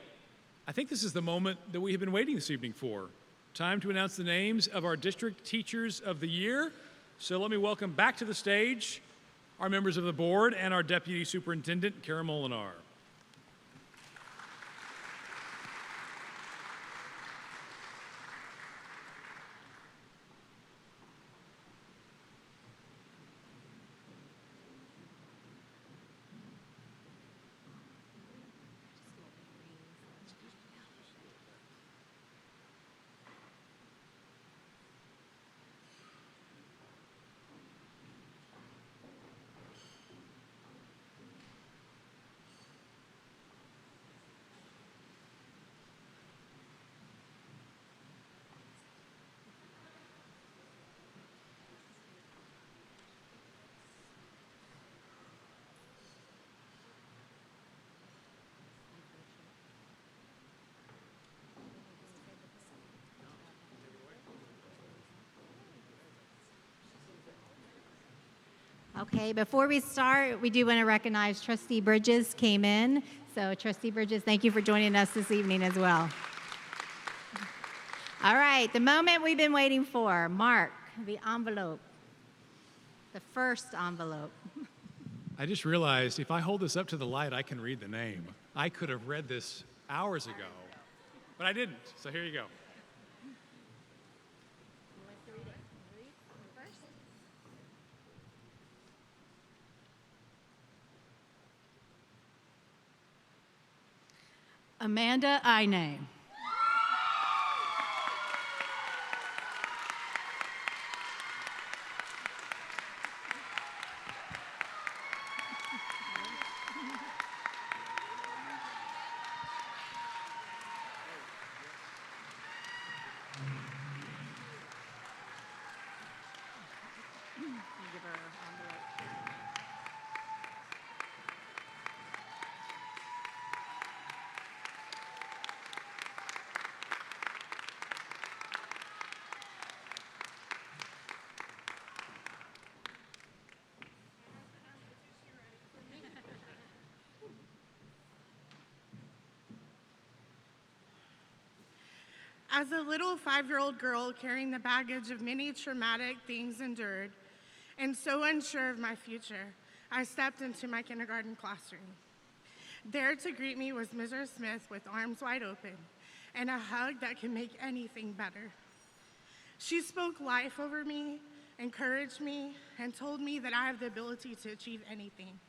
I think this is the moment that we have been waiting this evening for. Time to announce the names of our District Teachers of the Year. So let me welcome back to the stage our members of the board and our Deputy Superintendent, Kara Molinar. Okay, before we start, we do want to recognize Trustee Bridges came in. So Trustee Bridges, thank you for joining us this evening as well. All right, the moment we've been waiting for. Mark, the envelope. The first envelope. I just realized if I hold this up to the light, I can read the name. I could have read this hours ago, but I didn't, so here you go. Amanda Ine. As a little 5-year-old girl carrying the baggage of many traumatic things endured, and so unsure of my future, I stepped into my kindergarten classroom. There to greet me was Mrs. Smith with arms wide open and a hug that can make anything better. She spoke life over me, encouraged me, and told me that I have the ability to achieve anything.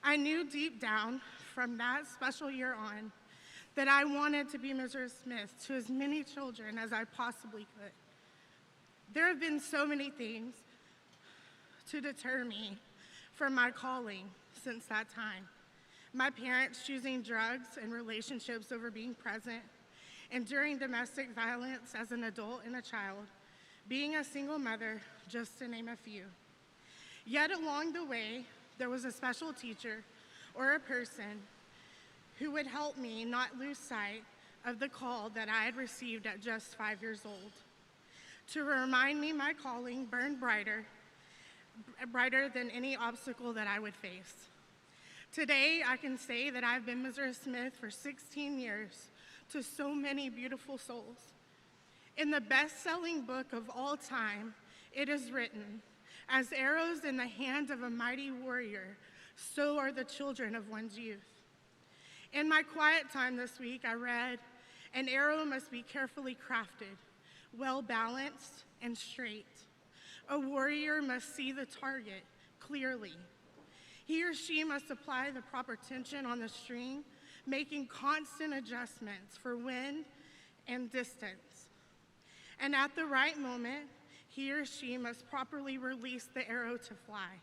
I knew deep down from that special year on that I wanted to be Mrs. Smith to as many children as I possibly could. There have been so many things to deter me from my calling since that time. My parents choosing drugs and relationships over being present, enduring domestic violence as an adult and a child, being a single mother, just to name a few. Yet along the way, there was a special teacher or a person who would help me not lose sight of the call that I had received at just 5 years old, to remind me my calling burned brighter than any obstacle that I would face. Today, I can say that I've been Mrs. Smith for 16 years to so many beautiful souls. In the best-selling book of all time, it is written, "As arrows in the hand of a mighty warrior, so are the children of one's youth." In my quiet time this week, I read, "An arrow must be carefully crafted, well-balanced and straight. A warrior must see the target clearly. He or she must apply the proper tension on the string, making constant adjustments for wind and distance. And at the right moment, he or she must properly release the arrow to fly."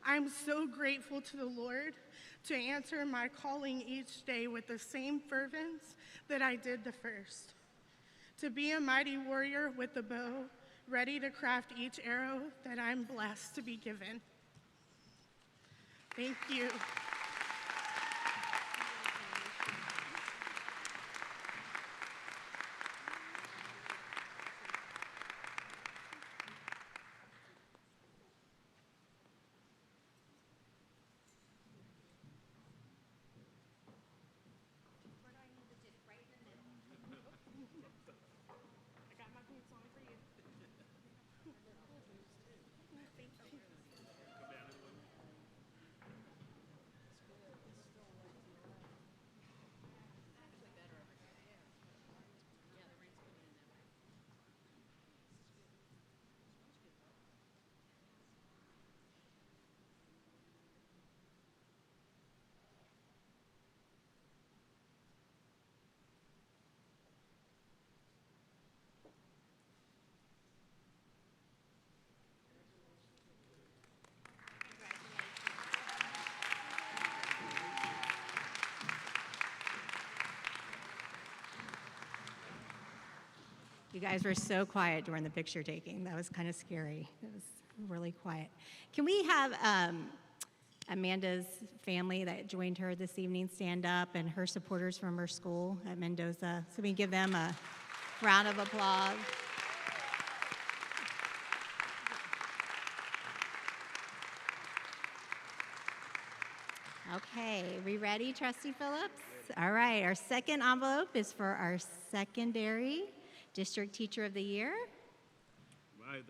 I'm so grateful to the Lord to answer my calling each day with the same fervence that I did the first. To be a mighty warrior with the bow, ready to craft each arrow that I'm blessed to be given. Thank you. You guys were so quiet during the picture taking. That was kind of scary. It was really quiet. Can we have Amanda's family that joined her this evening stand up, and her supporters from her school at Mendoza, so we can give them a round of applause. Okay, we ready, Trustee Phillips? All right, our second envelope is for our secondary district teacher of the year. Right,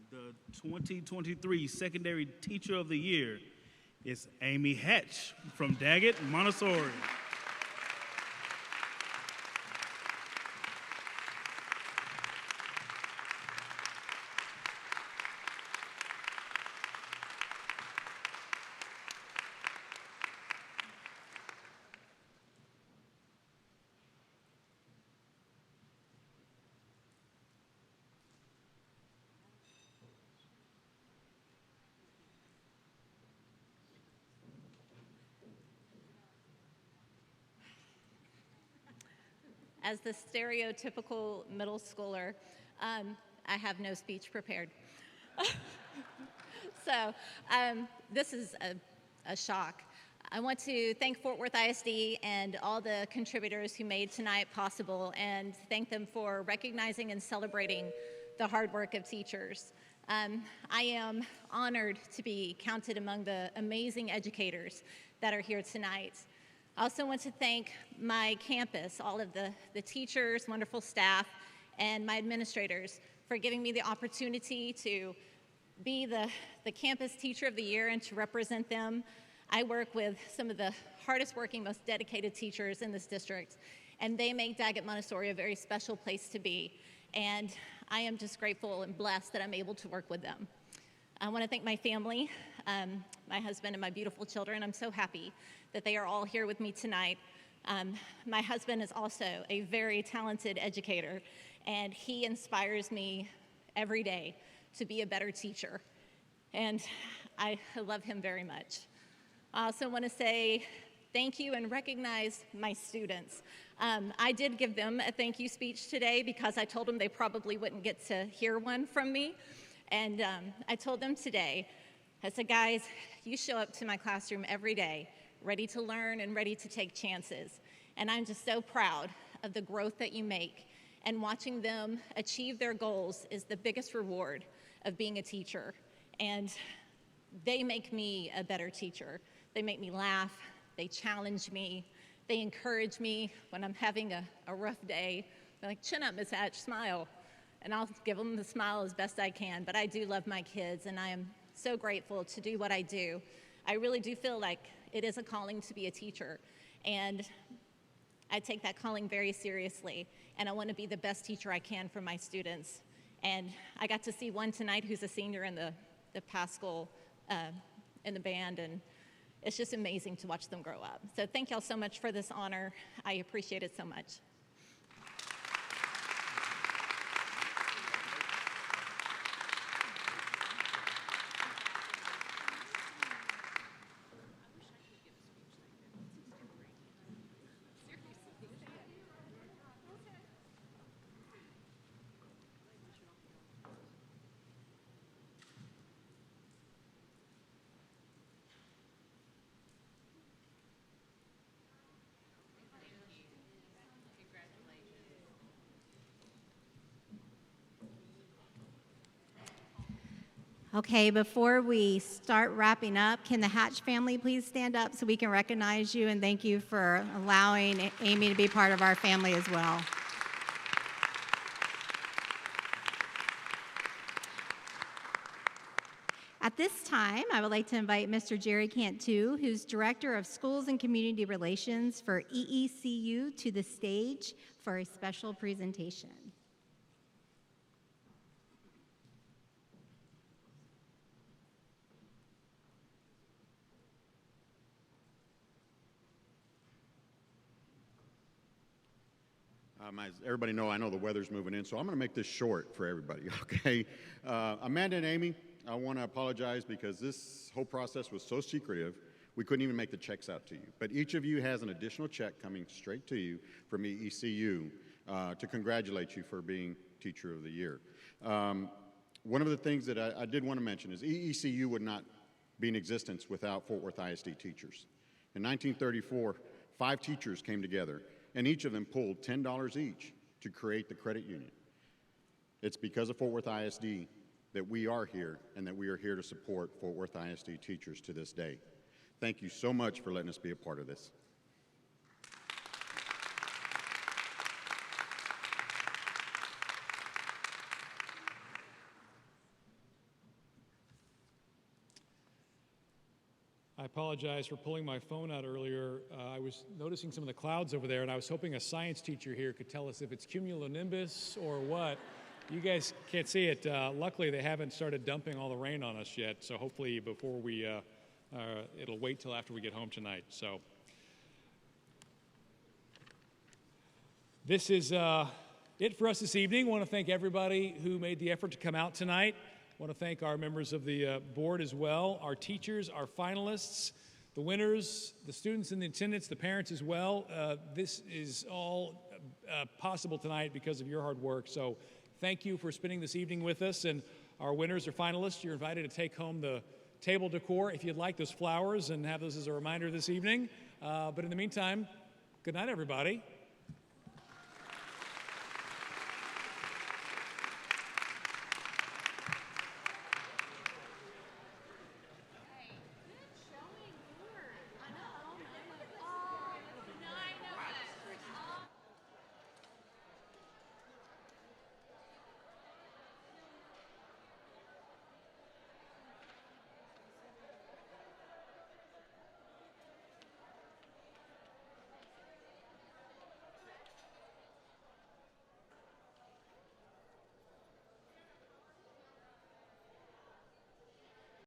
the 2023 secondary teacher of the year is Amy Hatch from Daggett Montessori. As the stereotypical middle schooler, I have no speech prepared. So this is a shock. I want to thank Fort Worth ISD and all the contributors who made tonight possible, and thank them for recognizing and celebrating the hard work of teachers. I am honored to be counted among the amazing educators that are here tonight. I also want to thank my campus, all of the teachers, wonderful staff, and my administrators for giving me the opportunity to be the campus teacher of the year and to represent them. I work with some of the hardest working, most dedicated teachers in this district, and they make Daggett Montessori a very special place to be. And I am just grateful and blessed that I'm able to work with them. I want to thank my family, my husband and my beautiful children. I'm so happy that they are all here with me tonight. My husband is also a very talented educator, and he inspires me every day to be a better teacher. And I love him very much. I also want to say thank you and recognize my students. I did give them a thank you speech today because I told them they probably wouldn't get to hear one from me. And I told them today, I said, guys, you show up to my classroom every day, ready to learn and ready to take chances. And I'm just so proud of the growth that you make. And watching them achieve their goals is the biggest reward of being a teacher. And they make me a better teacher. They make me laugh, they challenge me, they encourage me when I'm having a rough day. They're like, chin up, Miss Hatch, smile. And I'll give them the smile as best I can, but I do love my kids, and I am so grateful to do what I do. I really do feel like it is a calling to be a teacher, and I take that calling very seriously, and I want to be the best teacher I can for my students. And I got to see one tonight who's a senior in the Paschal in the band, and it's just amazing to watch them grow up. So thank y'all so much for this honor. I appreciate it so much. Okay, before we start wrapping up, can the Hatch family please stand up so we can recognize you, and thank you for allowing Amy to be part of our family as well. At this time, I would like to invite Mr. Jerry Cantu, who's Director of Schools and Community Relations for EECU, to the stage for a special presentation. As everybody know, I know the weather's moving in, so I'm going to make this short for everybody, okay? Amanda and Amy, I want to apologize because this whole process was so secretive, we couldn't even make the checks out to you. But each of you has an additional check coming straight to you from EECU to congratulate you for being Teacher of the Year. One of the things that I did want to mention is EECU would not be in existence without Fort Worth ISD teachers. In 1934, 5 teachers came together, and each of them pulled $10 each to create the credit union. It's because of Fort Worth ISD that we are here and that we are here to support Fort Worth ISD teachers to this day. Thank you so much for letting us be a part of this. I apologize for pulling my phone out earlier. I was noticing some of the clouds over there, and I was hoping a science teacher here could tell us if it's cumulonimbus or what. You guys can't see it. Luckily, they haven't started dumping all the rain on us yet, so hopefully before we, it'll wait till after we get home tonight. So this is it for us this evening. I want to thank everybody who made the effort to come out tonight. I want to thank our members of the board as well, our teachers, our finalists, the winners, the students in the attendance, the parents as well. This is all possible tonight because of your hard work. So thank you for spending this evening with us. And our winners or finalists, you're invited to take home the table decor if you'd like, those flowers, and have those as a reminder this evening. But in the meantime, good night, everybody.